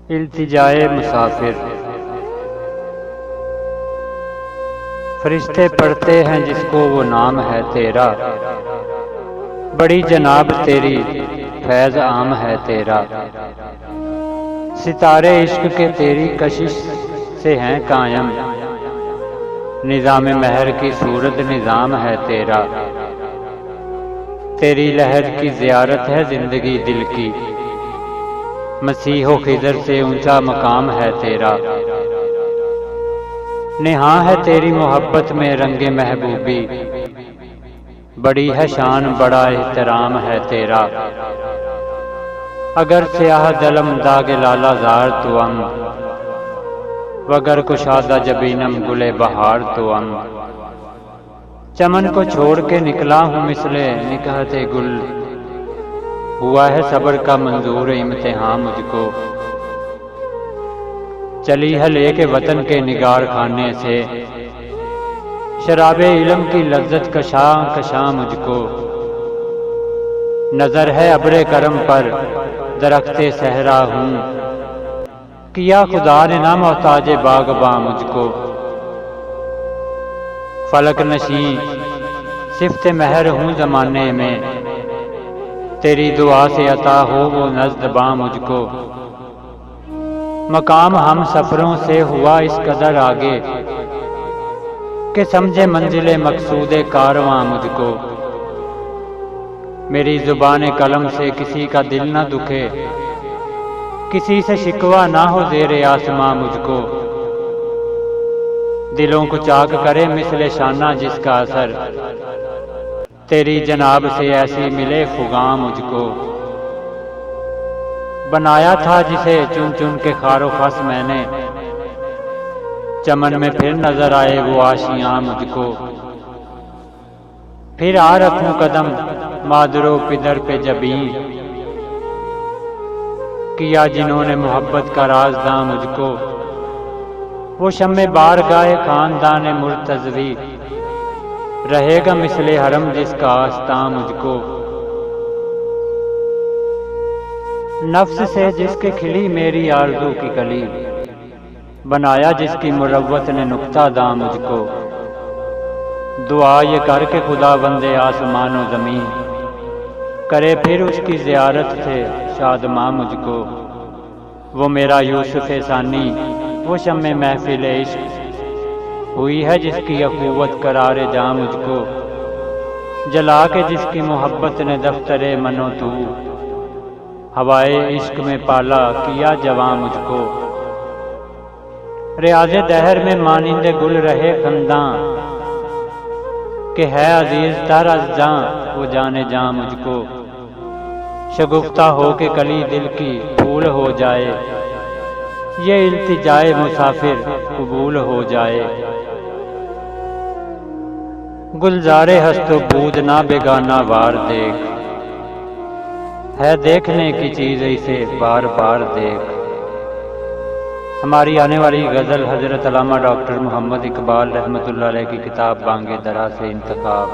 इल्तिजाए मुसाफिर। फरिश्ते पढ़ते हैं जिसको वो नाम है तेरा, बड़ी जनाब तेरी फैज़ आम है तेरा। सितारे इश्क के तेरी कशिश से हैं कायम, निज़ाम महर की सूरत निज़ाम है तेरा। तेरी लहर की ज़ियारत है ज़िंदगी दिल की, मसीहो खिज़र से ऊंचा मकाम है तेरा। नेहा है तेरी मोहब्बत में रंगे महबूबी, बड़ी है शान बड़ा एहतराम है तेरा। अगर स्याह दलम दागे लाला जार तो अम, वगर कुशादा जबीनम गुले बहार तो अम। चमन को छोड़ के निकला हूँ मिसले निकहते गुल, हुआ है सब्र का मंजूर इम्तिहान मुझको। चली है लेके वतन के निगार खाने से, शराबे इल्म की लज्जत कशा कशा मुझको। नजर है अबरे करम पर दरख्ते सहरा हूँ, किया खुदा ने ना मोहताजे बागबां मुझको। फलक नशी सिफ्त महर हूँ जमाने में, तेरी दुआ से अता हो वो नज़्द-बां मुझको। मकाम हम सफरों से हुआ इस कदर आगे, कि समझे मंजिले मकसूदे कारवां मुझको। मेरी जुबान कलम से किसी का दिल न दुखे, किसी से शिकवा ना हो ज़ेरे आसमां मुझको। दिलों को चाक करे मिसले शाना जिसका असर, तेरी जनाब से ऐसी मिले फुगां मुझको। बनाया था जिसे चुन चुन के खारो खस मैंने, चमन में फिर नजर आए वो आशियां मुझको। फिर आ रखूं कदम मादरो पिदर पे जबीं, किया जिन्होंने मोहब्बत का राज़दां मुझको। वो शम्मे बार गाए खानदान मुर्तज़वी, रहेगा मिसले हरम जिसका आस्तां मुझको। नफ्स से जिसके खिली मेरी आरज़ू की कली, बनाया जिसकी मुरव्वत ने नुक्ता दां मुझको। दुआ ये कर के खुदा बंदे आसमानो ज़मीन, करे फिर उसकी ज़ियारत से शादमां मुझको। वो मेरा यूसुफ़ सानी वो शम्मे महफ़िल इश्क, हुई है जिसकी अख़ुवत करारे जा मुझको। जला के जिसकी मोहब्बत ने दफ्तरे मनो तू, हवाए इश्क में पाला किया जवां मुझको। रियाज़े दहर में मानिंदे गुल रहे खंदां, कि है अजीज तर अज़्जां वो जाने जा मुझको। शगुफ्ता हो के कली दिल की फूल हो जाए, ये इल्तिजाए मुसाफिर कबूल हो जाए। गुलजारे हस्तो बूद ना बेगाना वार देख, है देखने की चीज़ इसे बार बार देख। हमारी आने वाली गज़ल हज़रत अल्लामा डॉक्टर मोहम्मद इकबाल रहमतुल्लाह अलैह की किताब बांगे दरा से इंतखाब।